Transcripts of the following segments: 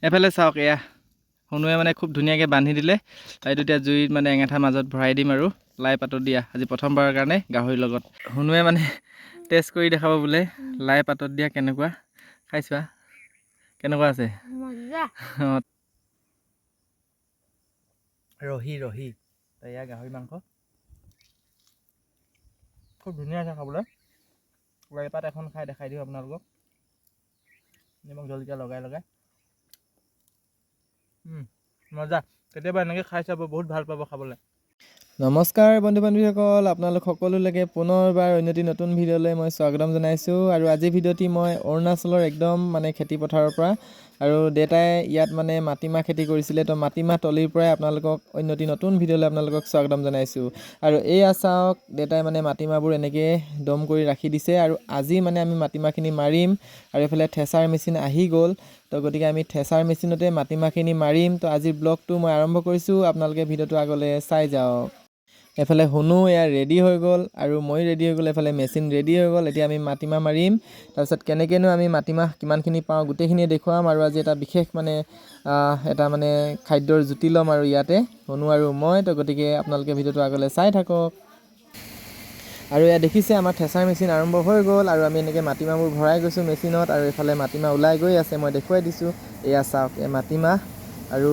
এফালে চাওক এয়া শুনুৱে মানে খুব ধুনীয়াকৈ বান্ধি দিলে। এইটো এতিয়া জুইত মানে এঙেঠাৰ মাজত ভৰাই দিম আৰু লাই পাতত দিয়া আজি প্ৰথমবাৰৰ কাৰণে গাহৰিৰ লগত। শুনুৱে মানে টেষ্ট কৰি দেখাব বোলে লাই পাতত দিয়া কেনেকুৱা। খাইছোৱা কেনেকুৱা আছে? অঁ ৰহি এয়া গাহৰি মাংস খুব ধুনীয়া আছে খাবলৈ। লাই পাত এখন খাই দেখাই দিওঁ আপোনালোকক, নিমখ জলকীয়া লগাই মজা। কেতিয়াবা এনেকৈ খাই চাব, বহুত ভাল পাব খাবলৈ। নমস্কাৰ বন্ধু বান্ধৱীসকল, আপোনালোক সকলোলৈকে পুনৰবাৰ অন্য এটি নতুন ভিডিঅ'লৈ মই স্বাগতম জনাইছোঁ। আৰু আজিৰ ভিডিঅ'টি মই অৰুণাচলৰ একদম মানে খেতি পথাৰৰ পৰা, আৰু দেউতাই ইয়াত মানে মাটিমাহ খেতি কৰিছিলে, তো মাটিমাহ তলিৰ পৰাই আপোনালোকক অন্য এটি নতুন ভিডিঅ'লৈ আপোনালোকক স্বাগতম জনাইছোঁ। আৰু এয়া চাওক দেউতাই মানে মাটিমাহবোৰ এনেকৈ দম কৰি ৰাখি দিছে, আৰু আজি মানে আমি মাটিমাহখিনি মাৰিম। আৰু এইফালে থেচাৰ মেচিন আহি গ'ল, তো গতিকে আমি থেচাৰ মেচিনতে মাটিমাহখিনি মাৰিম। তো আজিৰ ব্লগটো মই আৰম্ভ কৰিছোঁ, আপোনালোকে ভিডিঅ'টো আগলৈ চাই যাওক। এফালে শুনো এয়া ৰেডি হৈ গ'ল, আৰু মই ৰেডি হৈ গ'ল, এফালে মেচিন ৰেডি হৈ গ'ল। এতিয়া আমি মাটিমাহ মাৰিম, তাৰপিছত কেনেকৈনো আমি মাটিমাহ কিমানখিনি পাওঁ গোটেইখিনিয়ে দেখুৱাম। আৰু আজি এটা বিশেষ মানে এটা মানে খাদ্যৰ জুতি ল'ম আৰু ইয়াতে শুনো আৰু মই। তো গতিকে আপোনালোকে ভিডিঅ'টো আগলৈ চাই থাকক। আৰু এয়া দেখিছে আমাৰ থেচাৰ মেচিন আৰম্ভ হৈ গ'ল, আৰু আমি এনেকৈ মাটিমাহবোৰ ভৰাই গৈছোঁ মেচিনত, আৰু এইফালে মাটিমাহ ওলাই গৈ আছে, মই দেখুৱাই দিছোঁ। এয়া চাওক এয়া মাটিমাহ, আৰু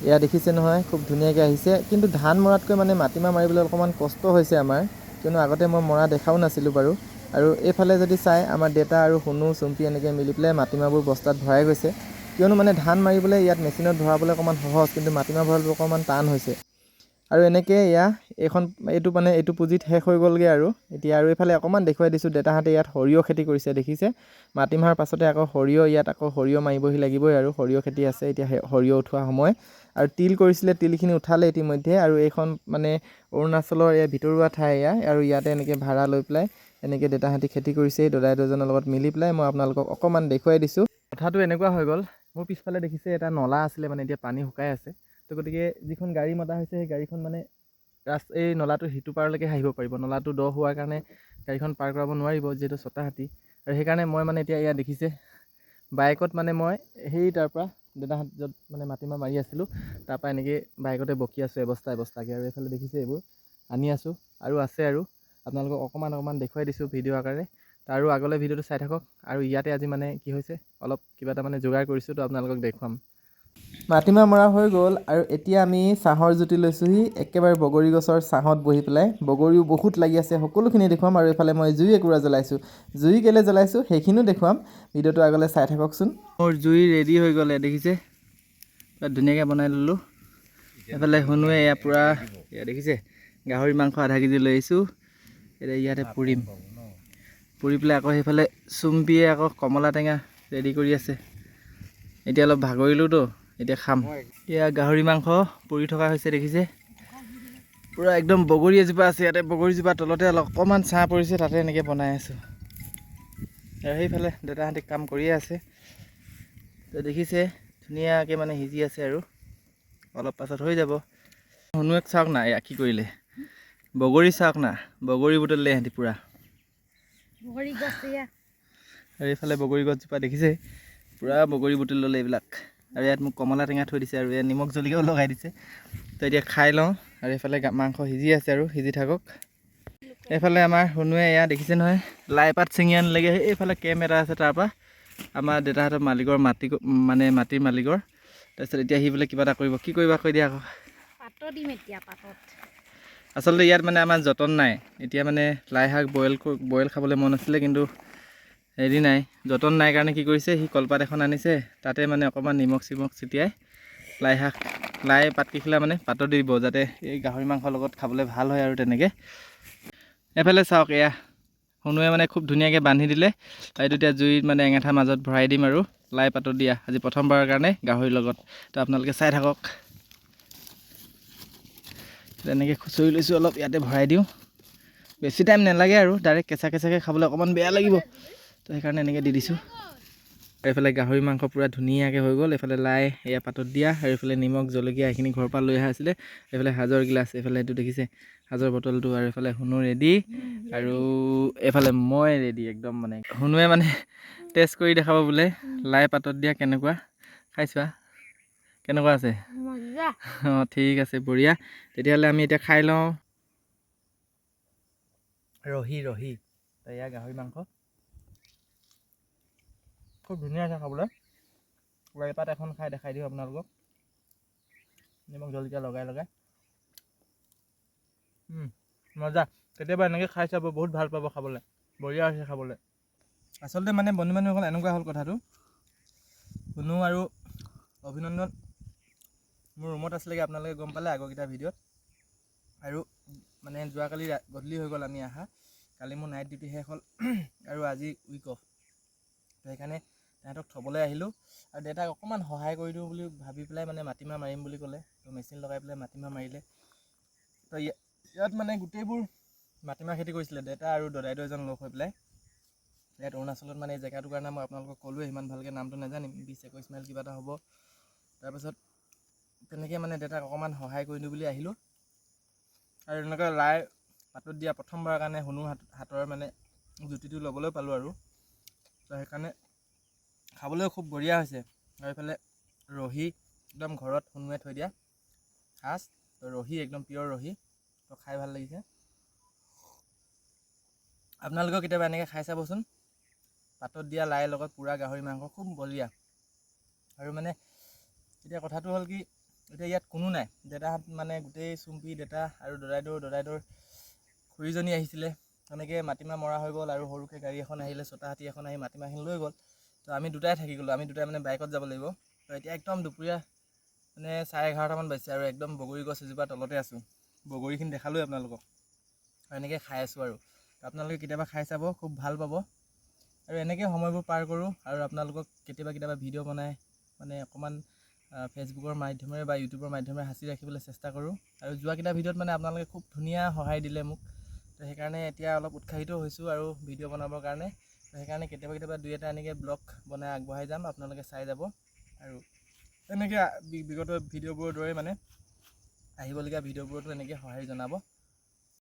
এয়া দেখিছে নহয় খুব ধুনীয়াকৈ আহিছে। কিন্তু ধান মৰাতকৈ মানে মাটিমাহ মাৰিবলৈ অকণমান কষ্ট হৈছে আমাৰ, কিয়নো আগতে মই মৰা দেখাও নাছিলোঁ বাৰু। আৰু এইফালে যদি চাই আমাৰ দেউতা আৰু শুনো চুম্পি এনেকৈ মিলি পেলাই মাটিমাহবোৰ বস্তাত ভৰাই গৈছে, কিয়নো মানে ধান মাৰিবলৈ ইয়াত মেচিনত ভৰাবলৈ অকণমান সহজ, কিন্তু মাটিমাহ ভৰাবলৈ অকণমান টান হৈছে। আৰু এনেকৈ এইটো পুঁজিত শেষ হৈ গ'লগৈ আৰু এতিয়া। আৰু এইফালে অকণমান দেখুৱাই দিছোঁ, দেউতাহঁতে ইয়াত সৰিয়হ খেতি কৰিছে দেখিছে। মাটিমাহৰ পাছতে আকৌ সৰিয়হ মাৰিবহি লাগিবই, আৰু সৰিয়হ খেতি আছে এতিয়া, সৰিয়হ উঠোৱা সময়। আৰু তিল কৰিছিলে, তিলখিনি উঠালে ইতিমধ্যে। আৰু এইখন মানে অৰুণাচলৰ এই ভিতৰুৱা ঠাই এয়া, আৰু ইয়াতে এনেকৈ ভাড়া লৈ পেলাই এনেকৈ দেউতাহঁতে খেতি কৰিছে দদাই দুজনৰ লগত মিলি পেলাই। মই আপোনালোকক অকণমান দেখুৱাই দিছোঁ। কথাটো এনেকুৱা হৈ গ'ল, মোৰ পিছফালে দেখিছে এটা নলা আছিলে, মানে এতিয়া পানী শুকাই আছে। তো গতিকে যিখন গাড়ী মতা হৈছে সেই গাড়ীখন মানে এই নলাটো সিটো পাৰলৈকে আহিব পাৰিব। নলাটো দ হোৱাৰ কাৰণে গাড়ীখন পাৰ কৰাব নোৱাৰিব, যিহেতু ছটা হাতী। আৰু সেইকাৰণে মই মানে এতিয়া এয়া দেখিছে বাইকত মানে মই সেই তাৰ পৰা দেউতাহঁত য'ত মানে মাটিমাহ মাৰি আছিলোঁ তাৰপৰা এনেকৈ বাইকতে বকি আছোঁ এবস্তাকৈ। আৰু এইফালে দেখিছে এইবোৰ আনি আছোঁ, আৰু আছে। আৰু আপোনালোকক অকণমান দেখুৱাই দিছোঁ ভিডিঅ' আকাৰে। আৰু আগলৈ ভিডিঅ'টো চাই থাকক। আৰু ইয়াতে আজি মানে কি হৈছে, অলপ কিবা এটা মানে যোগাৰ কৰিছোঁ, তো আপোনালোকক দেখুৱাম। মাটিমাহ মৰা হৈ গ'ল, আৰু এতিয়া আমি চাহৰ জুতি লৈছোঁহি একেবাৰে বগৰী গছৰ ছাঁত বহি পেলাই। বগৰীও বহুত লাগি আছে, সকলোখিনি দেখুৱাম। আৰু এইফালে মই জুই একুৰা জ্বলাইছোঁ, জুই কেলৈ জ্বলাইছোঁ সেইখিনিও দেখুৱাম। ভিডিঅ'টো আগলৈ চাই থাককচোন। মোৰ জুই ৰেডি হৈ গ'লে দেখিছে, ধুনীয়াকৈ বনাই ল'লোঁ। এইফালে শুনুৱে এয়া পূৰা এয়া দেখিছে গাহৰি মাংস আধা কেজি লৈ আহিছোঁ, এতিয়া ইয়াতে পুৰিম। পুৰি পেলাই আকৌ সেইফালে চুম্পিয়ে আকৌ কমলা টেঙা ৰেডি কৰি আছে। এতিয়া অলপ ভাগৰিলোঁতো, এতিয়া খাম। এয়া গাহৰি মাংস পুৰি থকা হৈছে দেখিছে, পূৰা একদম বগৰী এজোপা আছে ইয়াতে, বগৰীজোপা তলতে অকণমান ছাঁ পৰিছে, তাতে এনেকৈ বনাই আছোঁ। আৰু সেইফালে দেউতাহঁতে কাম কৰিয়ে আছে, তো দেখিছে ধুনীয়াকৈ মানে সিজি আছে, আৰু অলপ পাছত হৈ যাব। শুনুৱেক চাওক না এয়া কি কৰিলে, বগৰী চাওক না, বগৰী বুটলিলে সিহঁতি পূৰা। আৰু এইফালে বগৰী গছজোপা দেখিছে, পূৰা বগৰী বুটলি ল'লে এইবিলাক। আৰু ইয়াত মোক কমলা টেঙা থৈ দিছে, আৰু ইয়াত নিমখ জলকীয়াও লগাই দিছে। তো এতিয়া খাই লওঁ। আৰু এইফালে মাংস সিজি আছে, আৰু সিজি থাকক। এইফালে আমাৰ শুনুৱে এয়া দেখিছে নহয় লাই পাত ছিঙি আনিলেগৈ, এইফালে কেম্প এটা আছে তাৰপৰা আমাৰ দেউতাহঁতৰ মালিকৰ মাটিৰ মালিকৰ। তাৰপিছত এতিয়া আহি বোলে কিবা এটা কৰিব, কি কৰিবা কৈ দিয়া আকৌ। পাতত দিম এতিয়া, পাতত। আচলতে ইয়াত মানে আমাৰ যতন নাই। এতিয়া মানে লাই শাক বইল খাবলৈ মন আছিলে, কিন্তু হেৰি নাই, যতন নাই কাৰণে কি কৰিছে, সি কলপাত এখন আনিছে, তাতে মানে অকণমান নিমখ চিমখ ছটিয়াই লাই পাতকেইখিলা মানে পাতত দিব, যাতে এই গাহৰি মাংসৰ লগত খাবলৈ ভাল হয়। আৰু তেনেকৈ এফালে চাওক এয়া শুনুৱে মানে খুব ধুনীয়াকৈ বান্ধি দিলে। এইটো এতিয়া জুইত মানে এঙেঠাৰ মাজত ভৰাই দিম, আৰু লাই পাতত দিয়া আজি প্ৰথমবাৰৰ কাৰণে গাহৰিৰ লগত। তো আপোনালোকে চাই থাকক। তেনেকৈ খুচৰি লৈছোঁ অলপ, ইয়াতে ভৰাই দিওঁ। বেছি টাইম নালাগে, আৰু ডাইৰেক্ট কেঁচাকৈ খাবলৈ অকণমান বেয়া লাগিব, তো সেইকাৰণে এনেকৈ দি দিছোঁ। এইফালে গাহৰি মাংস পূৰা ধুনীয়াকৈ হৈ গ'ল। এইফালে লাই এয়া পাতত দিয়া, আৰু এইফালে নিমখ জলকীয়া এইখিনি ঘৰৰ পৰা লৈ অহা আছিলে। এইফালে সাজৰ গিলাচ, এইফালে এইটো দেখিছে সাজৰ বটলটো, আৰু এইফালে শুনো ৰেডি, আৰু এইফালে মই ৰেডি একদম। মানে শুনুৱে মানে টেষ্ট কৰি দেখাব বোলে লাই পাতত দিয়া কেনেকুৱা। খাইছোৱা কেনেকুৱা আছে মজা অঁ ঠিক আছে বঢ়িয়া তেতিয়াহ'লে আমি এতিয়া খাই লওঁ ৰহি এয়া গাহৰি মাংস খুব ধুনীয়া আছে খাবলৈ এপাত এখন খাই দেখাই দিওঁ আপোনালোকক নিমখ জলকীয়া লগাই মজা কেতিয়াবা এনেকৈ খাই চাব বহুত ভাল পাব খাবলৈ বঢ়িয়া হৈছে খাবলৈ আচলতে মানে বন্ধু বান্ধৱীসকল এনেকুৱা হ'ল কথাটো শুনো আৰু অভিনন্দন মোৰ ৰুমত আছিলেগৈ আপোনালোকে গম পালে আগৰকেইটা ভিডিঅ'ত আৰু মানে যোৱাকালি গধূলি হৈ গ'ল আমি আহা কালি মোৰ নাইট ডিউটি শেষ হ'ল আৰু আজি উইক অফ তো সেইকাৰণে তাহাঁতক থ'বলৈ আহিলোঁ আৰু দেউতাক অকণমান সহায় কৰি দিওঁ বুলি ভাবি পেলাই মানে মাটিমাহ মাৰিম বুলি ক'লে তো মেচিন লগাই পেলাই মাটিমাহ মাৰিলে তো ইয়াত মানে গোটেইবোৰ মাটিমাহ খেতি কৰিছিলে দেউতা আৰু দদাইদেউ এজন লগ হৈ পেলাই ইয়াত অৰুণাচলত মানে এই জেগাটোৰ কাৰণে মই আপোনালোকক ক'লোৱে সিমান ভালকৈ নামটো নাজানিম 20-21 মাইল কিবা এটা হ'ব তাৰপাছত তেনেকৈ মানে দেউতাক অকণমান সহায় কৰি দিওঁ বুলি আহিলোঁ আৰু এনেকৈ লাই পাতত দিয়া প্ৰথমবাৰৰ কাৰণে শুনো হাতৰ মানে জুতিটো ল'বলৈ পালোঁ আৰু তো সেইকাৰণে খাবলৈও খুব বঢ়িয়া হৈছে আৰু এইফালে ৰহি একদম ঘৰত শুনোৱে থৈ দিয়া সাজ তো ৰহি একদম পিয়ৰ ৰহি তো খাই ভাল লাগিছে আপোনালোকেও কেতিয়াবা এনেকৈ খাই চাবচোন পাতত দিয়া লাইৰ লগত পূৰা গাহৰি মাংস খুব বঢ়িয়া আৰু মানে এতিয়া কথাটো হ'ল কি এতিয়া ইয়াত কোনো নাই দেউতাহঁত মানে গোটেই চুম্পি দেউতা আৰু দদাইদেউৰ খুৰীজনী আহিছিলে তেনেকৈ মাটিমাহ মৰা হৈ গ'ল আৰু সৰুকৈ গাড়ী এখন আহিলে ছটা হাতী এখন আহি মাটিমাহখিনি লৈ গ'ল তো আমি দুটাই থাকি গ'লোঁ আমি দুটাই মানে বাইকত যাব লাগিব তো এতিয়া একদম দুপৰীয়া মানে 11:30মান বাজিছে আৰু একদম বগৰী গছ এজোপা তলতে আছোঁ বগৰীখিনি দেখালোৱে আপোনালোকক আৰু এনেকৈ খাই আছোঁ আৰু আপোনালোকে কেতিয়াবা খাই চাব খুব ভাল পাব আৰু এনেকৈ সময়বোৰ পাৰ কৰোঁ আৰু আপোনালোকক কেতিয়াবা ভিডিঅ' বনাই মানে অকণমান ফেচবুকৰ মাধ্যমেৰে বা ইউটিউবৰ মাধ্যমেৰে সাঁচি ৰাখিবলৈ চেষ্টা কৰোঁ আৰু যোৱাকেইটা ভিডিঅ'ত মানে আপোনালোকে খুব ধুনীয়া সহায় দিলে মোক তো সেইকাৰণে এতিয়া অলপ উৎসাহিত হৈছোঁ আৰু ভিডিঅ' বনাবৰ কাৰণে তো সেইকাৰণে কেতিয়াবা দুই এটা এনেকৈ ব্লগ বনাই আগবঢ়াই যাম আপোনালোকে চাই যাব আৰু এনেকৈ বিগত ভিডিঅ'বোৰৰ দৰে মানে আহিবলগীয়া ভিডিঅ'বোৰতো এনেকৈ সঁহাৰি জনাব